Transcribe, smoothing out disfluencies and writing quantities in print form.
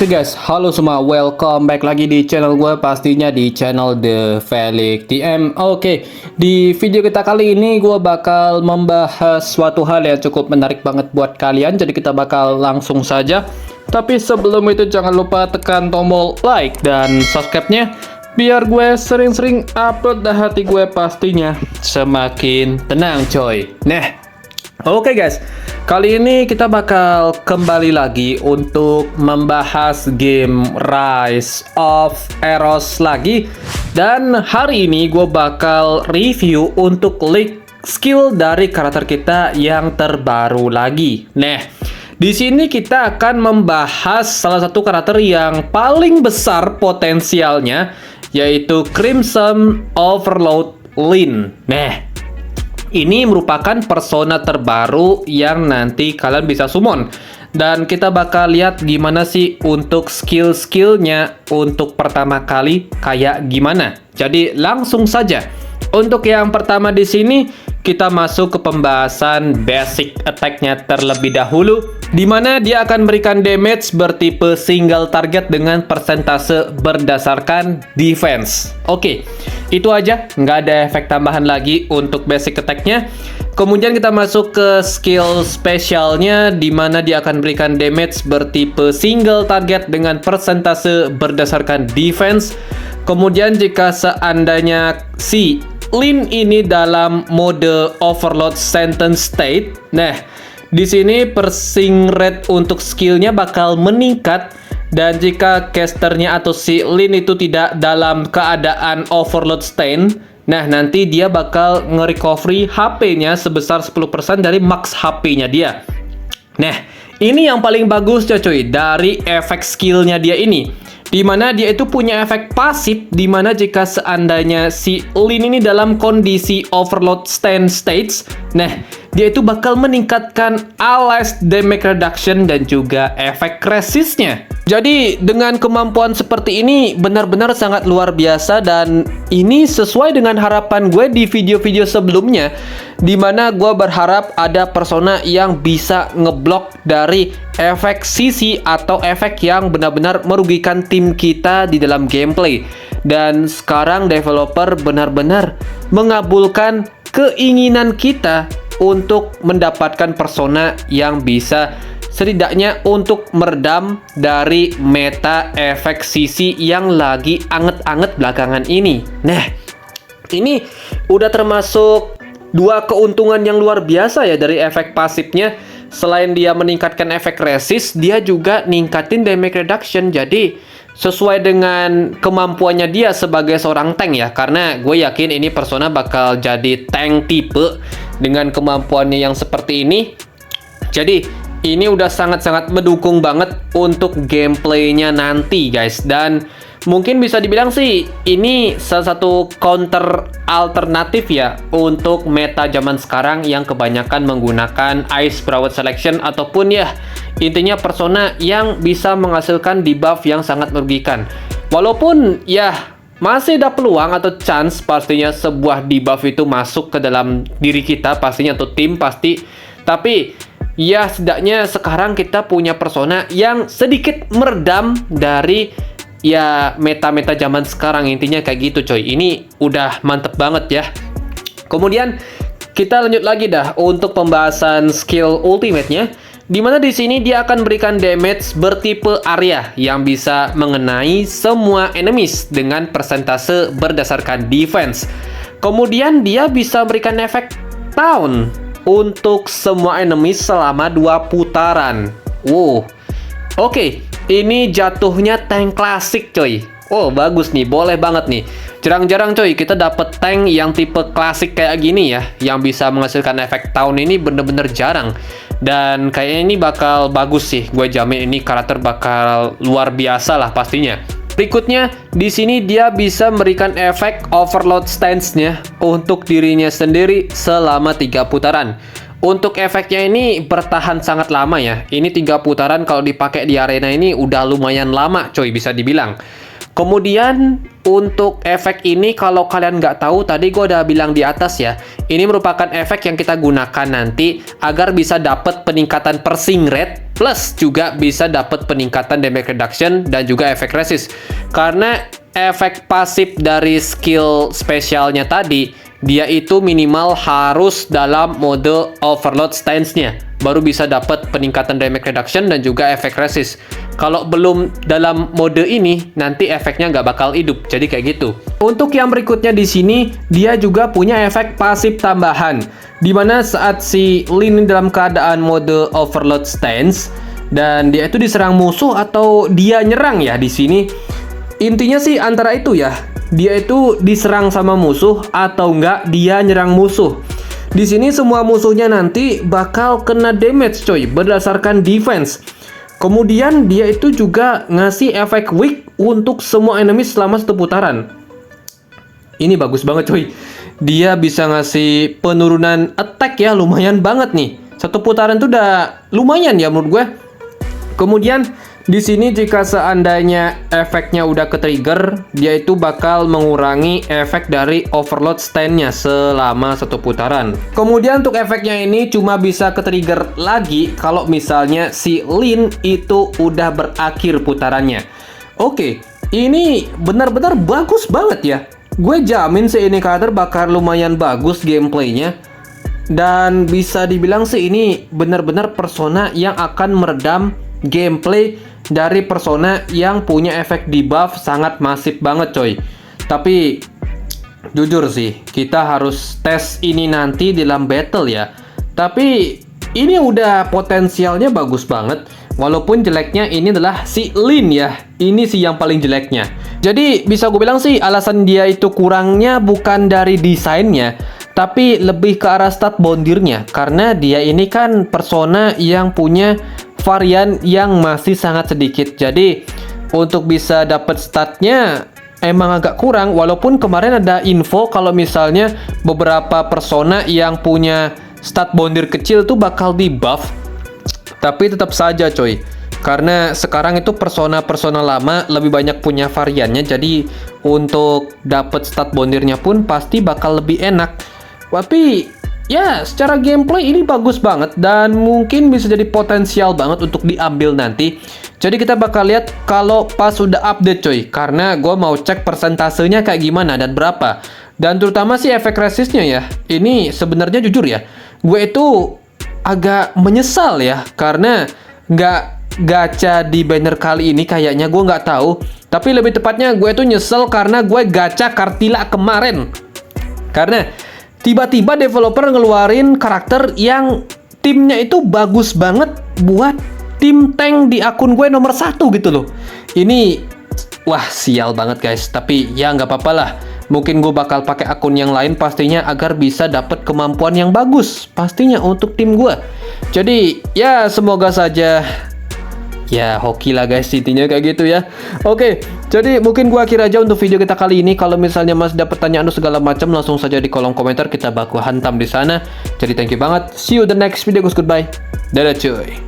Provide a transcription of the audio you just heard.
Oke guys, halo semua, welcome back lagi di channel gue, pastinya di channel The Felix TM. Oke, di video kita kali ini gue bakal membahas suatu hal yang cukup menarik banget buat kalian, jadi kita bakal langsung saja. Tapi sebelum itu jangan lupa tekan tombol like dan subscribe-nya, biar gue sering-sering upload dan hati gue pastinya semakin tenang coy. Nah, oke guys, kali ini kita bakal kembali lagi untuk membahas game Rise of Eros lagi. Dan hari ini gue bakal review untuk league skill dari karakter kita yang terbaru lagi. Nah, di sini kita akan membahas salah satu karakter yang paling besar potensialnya, yaitu Crimson Overlord Lyn. Nah, ini merupakan persona terbaru yang nanti kalian bisa summon. Dan kita bakal lihat gimana sih untuk skill-skillnya untuk pertama kali kayak gimana. Jadi langsung saja. Untuk yang pertama di sini kita masuk ke pembahasan basic attack-nya terlebih dahulu, di mana dia akan berikan damage bertipe single target dengan persentase berdasarkan defense. Oke, itu aja, nggak ada efek tambahan lagi untuk basic attack-nya. Kemudian kita masuk ke skill spesialnya, di mana dia akan berikan damage bertipe single target dengan persentase berdasarkan defense. Kemudian jika seandainya si Lyn ini dalam mode Overload Sentence State, nah di sini persing rate untuk skillnya bakal meningkat. Dan jika casternya atau si Lyn itu tidak dalam keadaan Overload State, nah nanti dia bakal nge-recovery HP-nya sebesar 10% dari max HP-nya dia. Nah, ini yang paling bagus coy dari efek skillnya dia ini, dimana dia itu punya efek pasif, dimana jika seandainya si Lyn ini dalam kondisi Overload Stand States, nah dia itu bakal meningkatkan allies damage reduction dan juga efek resistnya. Jadi dengan kemampuan seperti ini benar-benar sangat luar biasa, dan ini sesuai dengan harapan gue di video-video sebelumnya, dimana gue berharap ada persona yang bisa ngeblok dari efek sisi atau efek yang benar-benar merugikan tim kita di dalam gameplay. Dan sekarang developer benar-benar mengabulkan keinginan kita untuk mendapatkan persona yang bisa setidaknya untuk meredam dari meta efek sisi yang lagi anget-anget belakangan ini. Nah, ini udah termasuk dua keuntungan yang luar biasa ya dari efek pasifnya. Selain dia meningkatkan efek resist, dia juga ningkatin damage reduction. Jadi sesuai dengan kemampuannya dia sebagai seorang tank ya. Karena gue yakin ini persona bakal jadi tank tipe dengan kemampuannya yang seperti ini. Jadi ini udah sangat-sangat mendukung banget untuk gameplaynya nanti guys. Dan mungkin bisa dibilang sih ini salah satu counter alternatif ya untuk meta zaman sekarang yang kebanyakan menggunakan Ice Broward Selection, ataupun ya intinya persona yang bisa menghasilkan debuff yang sangat merugikan. Walaupun ya masih ada peluang atau chance pastinya sebuah debuff itu masuk ke dalam diri kita pastinya, atau tim pasti. Tapi ya setidaknya sekarang kita punya persona yang sedikit meredam dari ya meta-meta zaman sekarang, intinya kayak gitu coy. Ini udah mantep banget ya. Kemudian kita lanjut lagi dah untuk pembahasan skill ultimate-nya, dimana di sini dia akan berikan damage bertipe area yang bisa mengenai semua enemies dengan persentase berdasarkan defense. Kemudian dia bisa berikan efek taunt untuk semua enemies selama 2 putaran. Wow. Oke, ini jatuhnya tank klasik coy. Oh, bagus nih, boleh banget nih. Jarang-jarang coy kita dapet tank yang tipe klasik kayak gini ya, yang bisa menghasilkan efek taunt. Ini bener-bener jarang. Dan kayaknya ini bakal bagus sih. Gue jamin ini karakter bakal luar biasa lah pastinya. Berikutnya, di sini dia bisa memberikan efek overload stance-nya untuk dirinya sendiri selama 3 putaran. Untuk efeknya ini bertahan sangat lama ya. Ini 3 putaran kalau dipakai di arena ini udah lumayan lama coy, bisa dibilang. Kemudian untuk efek ini kalau kalian nggak tahu, tadi gue udah bilang di atas ya, ini merupakan efek yang kita gunakan nanti agar bisa dapat peningkatan persing rate plus juga bisa dapat peningkatan damage reduction dan juga efek resist. Karena efek pasif dari skill spesialnya tadi, dia itu minimal harus dalam mode overload stance-nya, baru bisa dapat peningkatan damage reduction dan juga efek resist. Kalau belum dalam mode ini, nanti efeknya nggak bakal hidup. Jadi kayak gitu. Untuk yang berikutnya di sini, dia juga punya efek pasif tambahan, dimana saat si Lin dalam keadaan mode overload stance dan dia itu diserang musuh atau dia nyerang ya di sini. Intinya sih antara itu ya. Dia itu diserang sama musuh atau enggak dia nyerang musuh. Di sini semua musuhnya nanti bakal kena damage coy berdasarkan defense. Kemudian dia itu juga ngasih efek weak untuk semua enemy selama satu putaran. Ini bagus banget coy. Dia bisa ngasih penurunan attack ya, lumayan banget nih. Satu putaran tuh udah lumayan ya menurut gue. Kemudian di sini jika seandainya efeknya udah ke-trigger, dia itu bakal mengurangi efek dari overload stand-nya selama satu putaran. Kemudian untuk efeknya ini cuma bisa ke-trigger lagi kalau misalnya si Lin itu udah berakhir putarannya. Oke, ini benar-benar bagus banget ya. Gue jamin si ini karakter bakal lumayan bagus gameplaynya. Dan bisa dibilang sih ini benar-benar persona yang akan meredam gameplay dari persona yang punya efek debuff sangat masif banget coy. Tapi jujur sih, kita harus tes ini nanti dalam battle ya. Tapi ini udah potensialnya bagus banget. Walaupun jeleknya ini adalah si Lin ya. Ini sih yang paling jeleknya. Jadi bisa gue bilang sih alasan dia itu kurangnya bukan dari desainnya, tapi lebih ke arah stat bondirnya. Karena dia ini kan persona yang punya varian yang masih sangat sedikit. Jadi untuk bisa dapat statnya emang agak kurang. Walaupun kemarin ada info kalau misalnya beberapa persona yang punya stat bondir kecil tuh bakal di buff. Tapi tetap saja coy, karena sekarang itu persona-persona lama lebih banyak punya variannya. Jadi untuk dapat stat bondirnya pun pasti bakal lebih enak. Tapi ya, secara gameplay ini bagus banget dan mungkin bisa jadi potensial banget untuk diambil nanti. Jadi kita bakal lihat kalau pas sudah update coy, karena gue mau cek persentasenya kayak gimana dan berapa. Dan terutama sih efek resistnya ya. Ini sebenarnya jujur ya, gue itu agak menyesal ya, karena nggak gacha di banner kali ini kayaknya, gue nggak tahu. Tapi lebih tepatnya gue tuh nyesel karena gue gacha Kartila kemarin. Karena tiba-tiba developer ngeluarin karakter yang timnya itu bagus banget buat tim tank di akun gue nomor 1 gitu loh. Ini wah sial banget guys. Tapi ya nggak apa-apa lah. Mungkin gue bakal pakai akun yang lain pastinya agar bisa dapat kemampuan yang bagus pastinya untuk tim gue. Jadi ya semoga saja ya hoki lah guys, intinya kayak gitu ya. Oke, jadi mungkin gua akhir aja untuk video kita kali ini. Kalau misalnya masih ada pertanyaan atau segala macam, langsung saja di kolom komentar, kita bakal hantam di sana. Jadi thank you banget. See you the next video guys, goodbye. Dadah cuy.